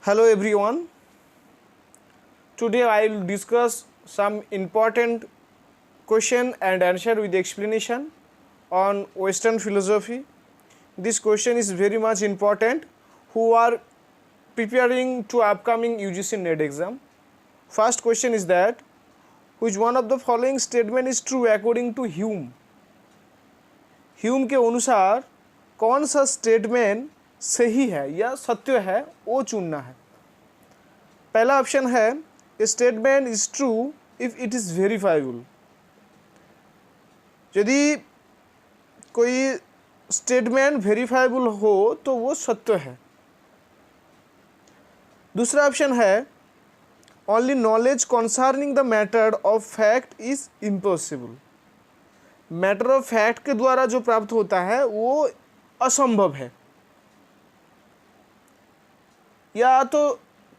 Hello everyone. Today I will discuss some important question and answer with explanation on Western philosophy. This question is very much important who are preparing to upcoming UGC NET exam. First question is that which one of the following statement is true according to Hume? Hume के अनुसार कौन सा statement सही है या सत्य है वो चुनना है। पहला ऑप्शन है ए statement is true if it is verifiable. यदि कोई स्टेटमेंट वेरीफाइबल हो तो वो सत्य है। दूसरा ऑप्शन है only knowledge concerning the matter of fact is impossible. Matter of fact के द्वारा जो प्राप्त होता है वो असंभव है, या तो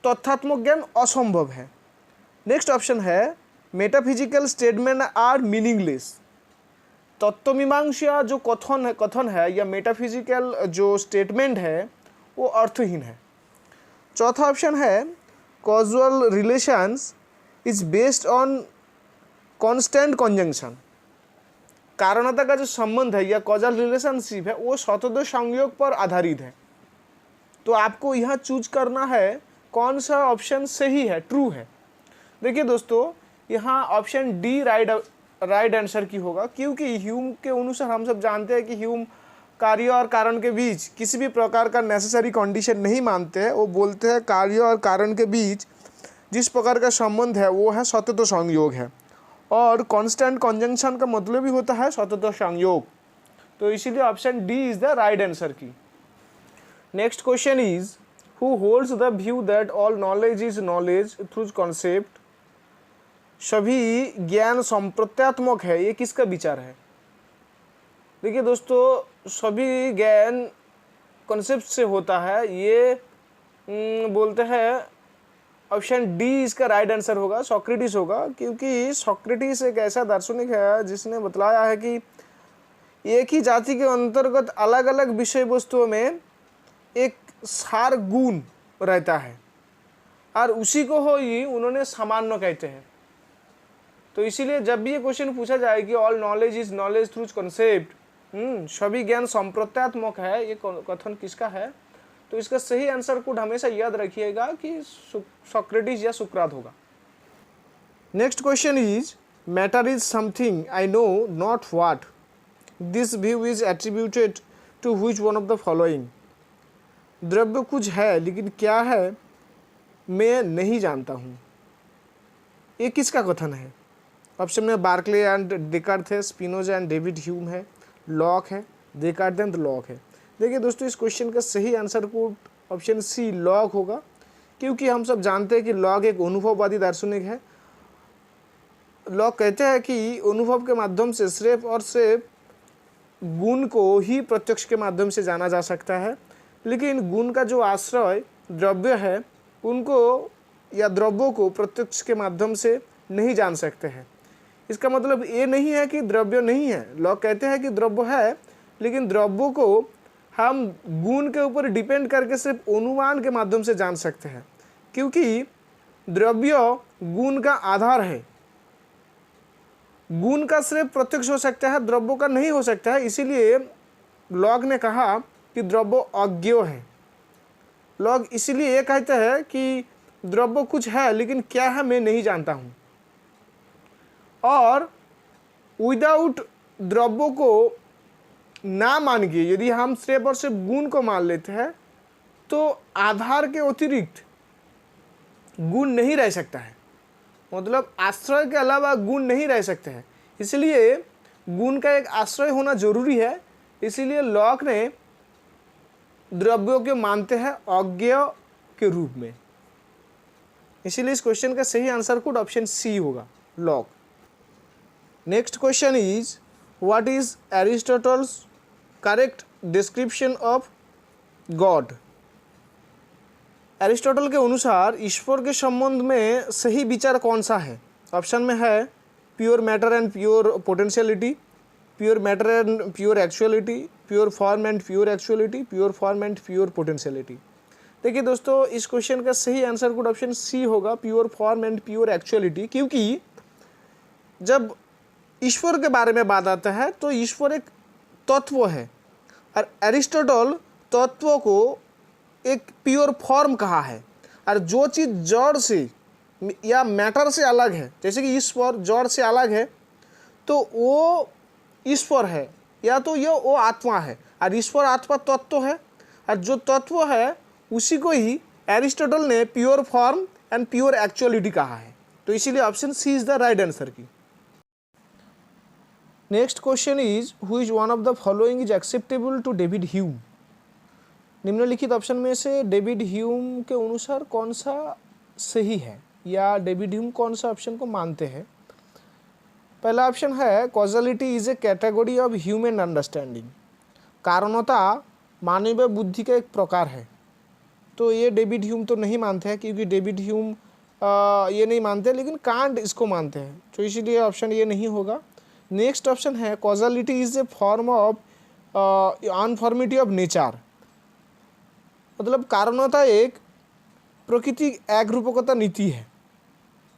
तथ्यात्मक ज्ञान असंभव है। नेक्स्ट ऑप्शन है मेटाफिजिकल स्टेटमेंट आर मीनिंगलेस। तत्वमीमांसा जो कथन है या मेटाफिजिकल जो स्टेटमेंट है वो अर्थहीन है। चौथा ऑप्शन है causal relations is based on constant conjunction. कारणता का जो संबंध है या कॉजल रिलेशनशिप है वो सतत संयोग पर आधारित है। तो आपको यहाँ चूज करना है कौन सा ऑप्शन सही है, ट्रू है। देखिए दोस्तों, यहाँ ऑप्शन डी राइट आंसर की होगा, क्योंकि ह्यूम के अनुसार हम सब जानते हैं कि ह्यूम कार्य और कारण के बीच किसी भी प्रकार का नेसेसरी कंडीशन नहीं मानते हैं। वो बोलते हैं कार्य और कारण के बीच जिस प्रकार का संबंध है वो है सतत संयोग है, और कांस्टेंट कंजंक्शन का मतलब ही होता है सतत संयोग। तो इसीलिए option D is the right answer key. Next question is who holds the view that all knowledge is knowledge through concept. सभी ज्ञान संप्रत्यात्मक है, ये किसका विचार है? देखिए दोस्तों, सभी ज्ञान कॉन्सेप्ट से होता है, ये बोलते हैं ऑप्शन डी इसका राइट आंसर होगा, सोक्रेटिस होगा। क्योंकि सोक्रेटिस एक ऐसा दार्शनिक है जिसने बतलाया है कि एक ही जाति के अंतर्गत अलग अलग विषय वस्तुओं में एक सार गुण रहता है और उसी को ही उन्होंने सामान्य कहते हैं। तो इसीलिए जब भी ये क्वेश्चन पूछा जाए कि all knowledge is knowledge through concept, सभी ज्ञान संप्रत्यात्मक है, ये कथन किसका है? तो इसका सही आंसर को हमेशा याद रखिएगा कि सोक्रेटिस या सुकरात होगा। Next question is matter is something I know not what. This view is attributed to which one of the following. द्रव्य कुछ है लेकिन क्या है मैं नहीं जानता हूँ, ये किसका कथन है? ऑप्शन में बार्कले एंड डेकार्ट है, स्पिनोजा एंड डेविड ह्यूम है, लॉक है, डेकार्ट एंड लॉक है। देखिए दोस्तों, इस क्वेश्चन का सही आंसर को ऑप्शन सी लॉक होगा, क्योंकि हम सब जानते हैं कि लॉक एक अनुभववादी दार्शनिक है। लॉक कहते हैं कि अनुभव के माध्यम से सिर्फ और सिर्फ गुण को ही प्रत्यक्ष के माध्यम से जाना जा सकता है, लेकिन गुण का जो आश्रय द्रव्य है उनको या द्रव्यों को प्रत्यक्ष के माध्यम से नहीं जान सकते हैं। इसका मतलब ये नहीं है कि द्रव्य नहीं है। लॉक कहते हैं कि द्रव्य है, लेकिन द्रव्यों को हम गुण के ऊपर डिपेंड करके सिर्फ अनुमान के माध्यम से जान सकते हैं, क्योंकि द्रव्य गुण का आधार है। गुण का सिर्फ प्रत्यक्ष हो सकता है, द्रव्यों का नहीं हो सकता है। इसीलिए लॉक ने कहा कि द्रव्य अज्ञेय है। लॉक इसीलिए ये कहते हैं कि द्रव्य कुछ है लेकिन क्या है मैं नहीं जानता हूँ। और विदाउट द्रव्यों को ना मान के यदि हम सिर्फ और सिर्फ गुण को मान लेते हैं तो आधार के अतिरिक्त गुण नहीं रह सकता है। मतलब आश्रय के अलावा गुण नहीं रह सकते हैं, इसलिए गुण का एक आश्रय होना जरूरी है। इसीलिए लॉक ने द्रव्यों के मानते हैं अज्ञेय के रूप में। इसीलिए इस क्वेश्चन का सही आंसर कोड ऑप्शन सी होगा, lock. Next question is what is Aristotle's correct description of God. Aristotle के अनुसार ईश्वर के संबंध में सही विचार कौन सा है? ऑप्शन में है pure matter and pure potentiality, pure matter and pure actuality, pure form and pure actuality, pure form and pure potentiality. देखिए दोस्तों, इस क्वेश्चन का सही आंसर कोड ऑप्शन सी होगा, pure form and pure actuality. क्योंकि जब ईश्वर के बारे में बात आता है तो ईश्वर एक तत्व है, और एरिस्टोटल तत्व को एक प्योर फॉर्म कहा है। और जो चीज़ जड़ से या मैटर से अलग है, जैसे कि ईश्वर जड़ से अलग है, तो वो ईश्वर है, या तो ये वो आत्मा है। और ईश्वर आत्मा तत्व है, और जो तत्व है उसी को ही एरिस्टोटल ने pure form and pure actuality कहा है। तो इसीलिए option C is the right answer key. Next question is which one of the following is acceptable to David Hume. निम्नलिखित ऑप्शन में से डेविड ह्यूम के अनुसार कौन सा सही है, या डेविड ह्यूम कौन सा ऑप्शन को मानते हैं। पहला ऑप्शन है causality is a category of human understanding. कारणता मानवीय बुद्धि का एक प्रकार है। तो ये डेविड ह्यूम तो नहीं मानते हैं, क्योंकि डेविड ह्यूम ये नहीं मानते, लेकिन कांट इसको मानते हैं। तो इसीलिए ऑप्शन ये नहीं होगा। नेक्स्ट ऑप्शन है causality is a form of uniformity of nature. मतलब कारणता एक प्रकृति एकरूपकता नीति है।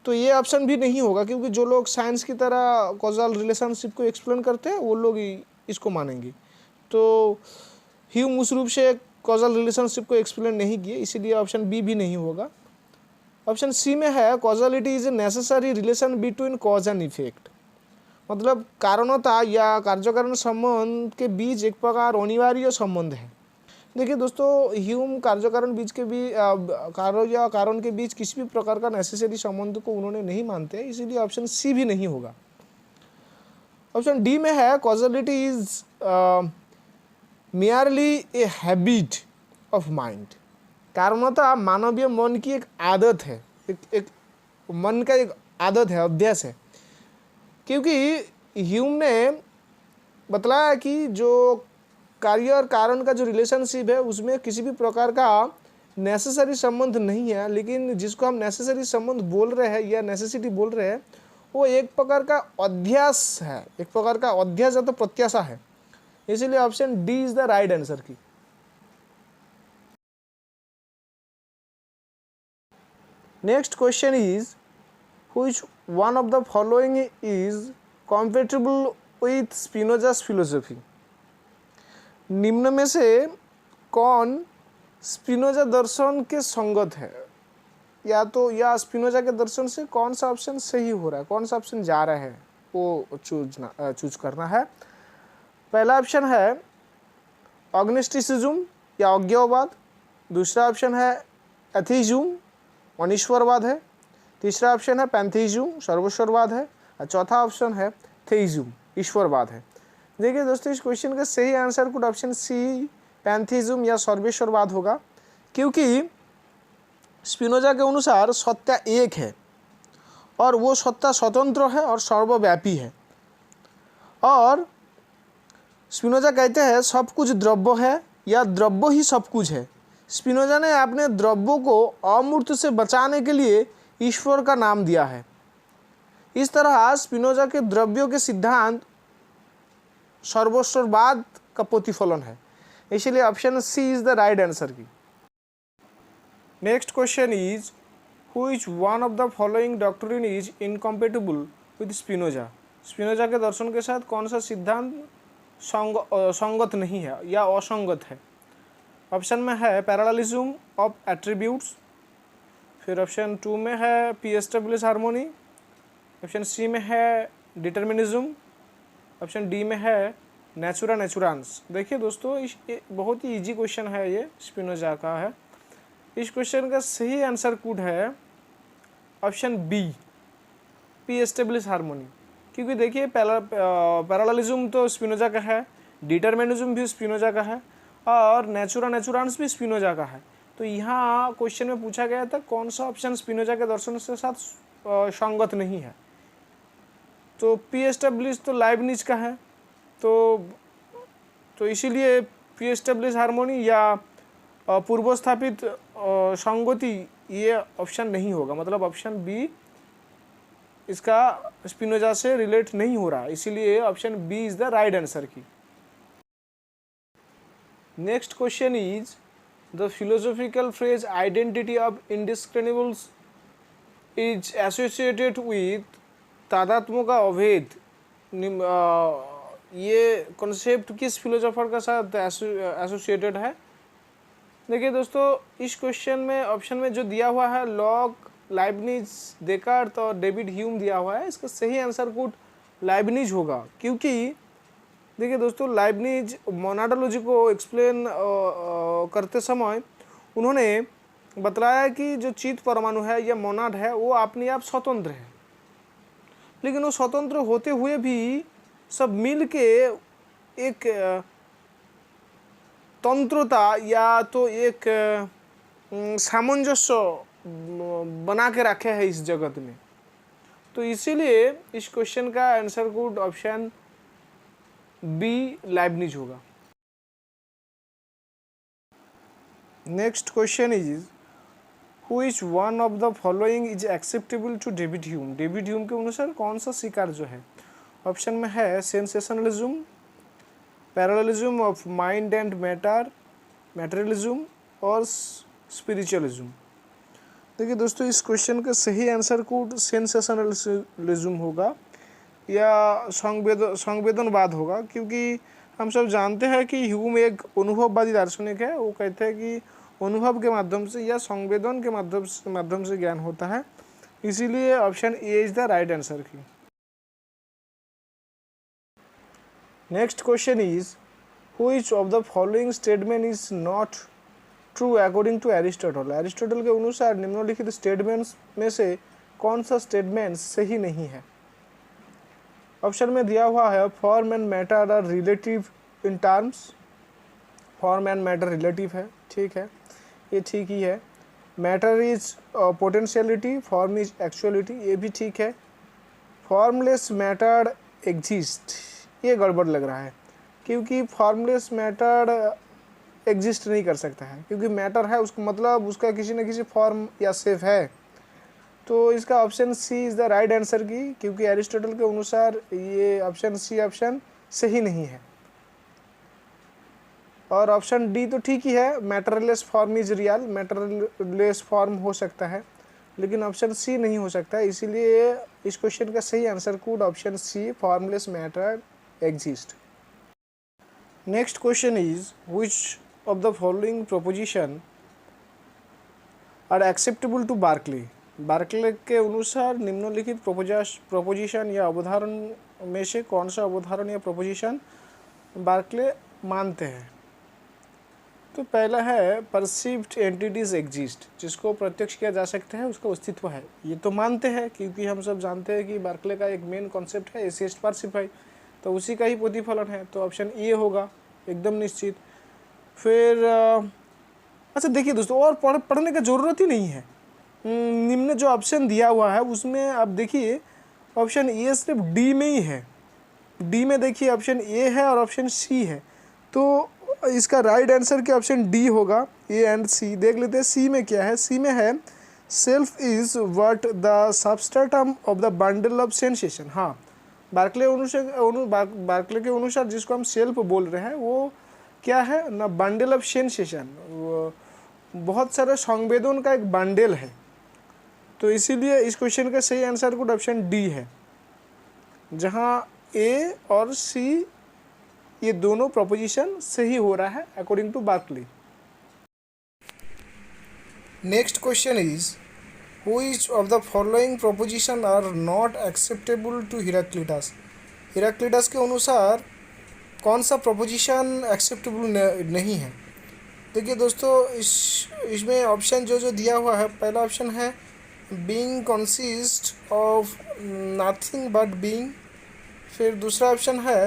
तो ये ऑप्शन भी नहीं होगा, क्योंकि जो लोग साइंस की तरह कॉजल रिलेशनशिप को एक्सप्लेन करते हैं वो लोग इसको मानेंगे। तो ह्यूम उस रूप से कॉजल रिलेशनशिप को एक्सप्लेन नहीं किए, इसीलिए ऑप्शन बी भी नहीं होगा। ऑप्शन सी में है causality is a necessary relation between cause and effect. मतलब कारणता या कार्यकारण संबंध के बीच एक प्रकार अनिवार्य संबंध है। देखिए दोस्तों, ह्यूम कार्यकारण बीच के भी कार्य या कारण के बीच किसी भी प्रकार का नेसेसरी संबंध को उन्होंने नहीं मानते, इसीलिए ऑप्शन सी भी नहीं होगा। ऑप्शन डी में है causality is merely a habit of mind. कारणता मानवीय मन की एक आदत है, एक मन का एक आदत है, अभ्यास है। क्योंकि ह्यूम ने बतलाया कि जो कार्य और कारण का जो रिलेशनशिप है उसमें किसी भी प्रकार का नेसेसरी संबंध नहीं है, लेकिन जिसको हम नेसेसरी संबंध बोल रहे हैं या नेसेसिटी बोल रहे हैं वो एक प्रकार का अध्यास है, एक प्रकार का अध्यास या तो प्रत्याशा है। इसीलिए option D is the right answer key. Next question is which one of the following is compatible with Spinoza's philosophy. निम्न में से कौन स्पिनोजा दर्शन के संगत है, या तो या स्पिनोजा के दर्शन से कौन सा ऑप्शन सही हो रहा है, कौन सा ऑप्शन जा रहा है, वो चूज करना है। पहला ऑप्शन है ऑग्नोस्टिसिज्म या अज्ञेयवाद। दूसरा ऑप्शन है एथीज्म, अनीश्वरवाद है। तीसरा ऑप्शन है पैंथेइज्म, सर्वेश्वरवाद है। और चौथा ऑप्शन है थेइज्म, ईश्वरवाद है। देखिए दोस्तों, इस क्वेश्चन का सही आंसर कुछ ऑप्शन सी पैंथेइज्म या सर्वेश्वरवाद होगा। क्योंकि स्पिनोजा के अनुसार सत्ता एक है और वो सत्ता स्वतंत्र है और सर्वव्यापी है। और स्पिनोजा कहते हैं सब कुछ द्रव्य है या द्रव्य ही सब कुछ है। स्पिनोजा ने अपने द्रव्यों को अमूर्त से बचाने के लिए ईश्वर का नाम दिया है। इस तरह स्पिनोजा के द्रव्यों के सिद्धांत सर्वेश्वरवाद का प्रतिफलन है। इसलिए option C is the right answer key. Next question is which one of the following doctrine is incompatible with Spinoza. Spinoza के दर्शन के साथ कौन सा सिद्धांत संगत नहीं है या असंगत है। ऑप्शन में है पैरेललिज्म ऑफ एट्रीब्यूट्स। फिर ऑप्शन 2 में है pre establish harmony. Option C में है डिटर्मिनिज्म। ऑप्शन डी में है नेचुरा नेचुरांस। देखिए दोस्तों, बहुत ही इजी क्वेश्चन है, ये स्पिनोजा का है। इस क्वेश्चन का सही आंसर कोड है option B, pre establish harmony. क्योंकि देखिए पैरेललिज्म तो स्पिनोजा का है, डिटर्मिनिज्म भी स्पिनोजा का है और नेचुरा नेचुरांस भी स्पिनोजा का है। तो यहाँ क्वेश्चन में पूछा गया था कौन सा ऑप्शन स्पिनोजा के दर्शन के साथ संगत नहीं है। तो पी एस्टेब्लिश तो लाइबनिज का है, तो इसीलिए पी एस्टेब्लिश हार्मोनी या पूर्व स्थापित संगति ये ऑप्शन नहीं होगा। मतलब ऑप्शन बी इसका स्पिनोजा से रिलेट नहीं हो रहा, इसीलिए option B is the right answer key. Next question is the philosophical phrase identity of indiscernibles is associated with तादात्म्य का अभेद। ये कॉन्सेप्ट किस फिलोसोफर के साथ एसोसिएटेड है? देखिए दोस्तों, इस क्वेश्चन में ऑप्शन में जो दिया हुआ है लॉक, लाइबनिज, डेकार्ट और डेविड ह्यूम दिया हुआ है, इसका सही आंसर कुछ लाइबनिज होगा। क्योंकि देखिए दोस्तों, लाइबनिज मोनाडोलॉजी को एक्सप्लेन करते समय उन्होंने बतलाया कि जो चित्त परमाणु है या मोनाड है वो अपने आप स्वतंत्र है, लेकिन वो स्वतंत्र होते हुए भी सब मिल के एक तंत्रता या तो एक सामंजस्य बना के रखे है इस जगत में। तो इसीलिए इस क्वेश्चन का answer code option B Leibniz होगा। Next question is which one of the following is acceptable to David Hume. David Hume के अनुसार कौन सा स्वीकार्य है? ऑप्शन में है sensationalism, parallelism of mind and matter, materialism और स्पिरिचुअलिज्म। देखिए दोस्तों, इस क्वेश्चन का सही आंसर कोड सेंसेशनलिज्म होगा या संवेदनवाद होगा, क्योंकि हम सब जानते हैं कि ह्यूम एक अनुभववादी दार्शनिक है। वो कहते हैं कि अनुभव के माध्यम से या संवेदन के माध्यम से ज्ञान होता है, इसीलिए option A is the right answer key. Next question is which of the following statement is not true according to Aristotle. Aristotle के अनुसार निम्नलिखित स्टेटमेंट्स में से कौन सा स्टेटमेंट सही नहीं है? ऑप्शन में दिया हुआ है form and matter are relative in terms. Form and matter relative है, ठीक है, ये ठीक ही है। Matter is potentiality, form is actuality, ये भी ठीक है। फॉर्मलेस मैटर एग्जिस्ट, ये गड़बड़ लग रहा है, क्योंकि फॉर्मलेस मैटर एग्जिस्ट नहीं कर सकता है, क्योंकि मैटर है उसका मतलब उसका किसी न किसी फॉर्म या शेप है। तो इसका option C is the right answer की, क्योंकि एरिस्टोटल के अनुसार ये ऑप्शन सी ऑप्शन सही नहीं है। और ऑप्शन डी तो ठीक ही है, मैटरलेस फॉर्म इज रियल, मैटरलेस फॉर्म हो सकता है, लेकिन ऑप्शन सी नहीं हो सकता है। इसीलिए इस क्वेश्चन का सही answer code option C, formless matter exist. Next question is which of the following proposition are acceptable to Berkeley. Berkeley के अनुसार निम्नलिखित प्रोपोजिशन या अवधारण में से कौन सा अवधारण या प्रोपोजिशन बार्कले मानते हैं? तो पहला है परसीव्ड एंटिटीज एग्जिस्ट, जिसको प्रत्यक्ष किया जा सकता है, उसका अस्तित्व है, ये तो मानते हैं, क्योंकि हम सब जानते हैं कि बार्कले का एक मेन कॉन्सेप्ट है एसिस्ट पार्सिफाई, तो उसी का ही प्रतिफलन है, तो ऑप्शन ए होगा एकदम निश्चित। फिर अच्छा देखिए दोस्तों, और पढ़ने का ज़रूरत ही नहीं है, निम्न जो ऑप्शन दिया हुआ है उसमें आप देखिए ऑप्शन ए सिर्फ डी में ही है। डी में देखिए ऑप्शन ए है और ऑप्शन सी है, तो इसका राइट आंसर क्या ऑप्शन डी होगा, ए एंड सी। देख लेते हैं सी में क्या है। सी में है self is what the substratum of the bundle of sensation. हाँ, बार्कले के अनुसार जिसको हम सेल्फ बोल रहे हैं वो क्या है ना, बंडल ऑफ सेंसेशन, बहुत सारे संवेदन का एक बंडल है। तो इसीलिए इस क्वेश्चन का सही आंसर कोड ऑप्शन डी है, जहाँ ए और सी ये दोनों प्रोपोजिशन सही हो रहा है according to Berkeley. Next question is which of the following proposition are not acceptable to Heraclitus. Heraclitus के अनुसार कौन सा प्रोपोजिशन एक्सेप्टेबल नहीं है? देखिए दोस्तों, इसमें ऑप्शन जो दिया हुआ है, पहला ऑप्शन है being consist of nothing but being. फिर दूसरा ऑप्शन है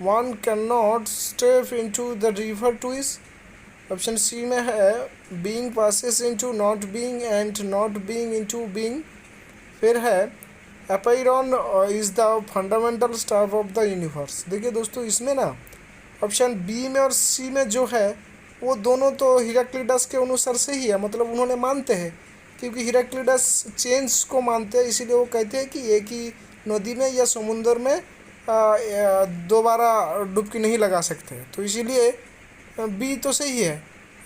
one can not step into the river twice. Option C में है being passes into not being and not being into being. फिर है apeiron is the fundamental star of the universe. देखिए दोस्तों, इसमें ना ऑप्शन बी में और सी में जो है वो दोनों तो हिराक्लिटस के अनुसार सही है, मतलब उन्होंने मानते हैं, क्योंकि हिराक्लिटस चेंज को मानते हैं, इसीलिए वो कहते हैं कि एक ही नदी में या समुद्र में दोबारा डुबकी नहीं लगा सकते, तो इसीलिए बी तो सही है।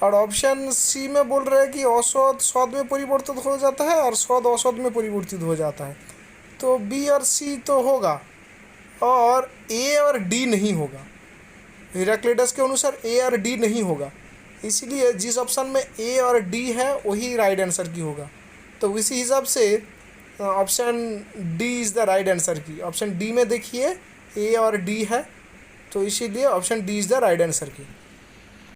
और ऑप्शन सी में बोल रहे हैं कि औसत शोध में परिवर्तित हो जाता है और शोध औसत में परिवर्तित हो जाता है। तो बी और सी तो होगा और ए और डी नहीं होगा। हेराक्लिटस के अनुसार ए और डी नहीं होगा, इसलिए जिस ऑप्शन में ए और डी है वही राइट आंसर की होगा। तो इसी हिसाब से option D is the right answer की। ऑप्शन डी में देखिए ए और डी है, तो इसीलिए option D is the right answer की।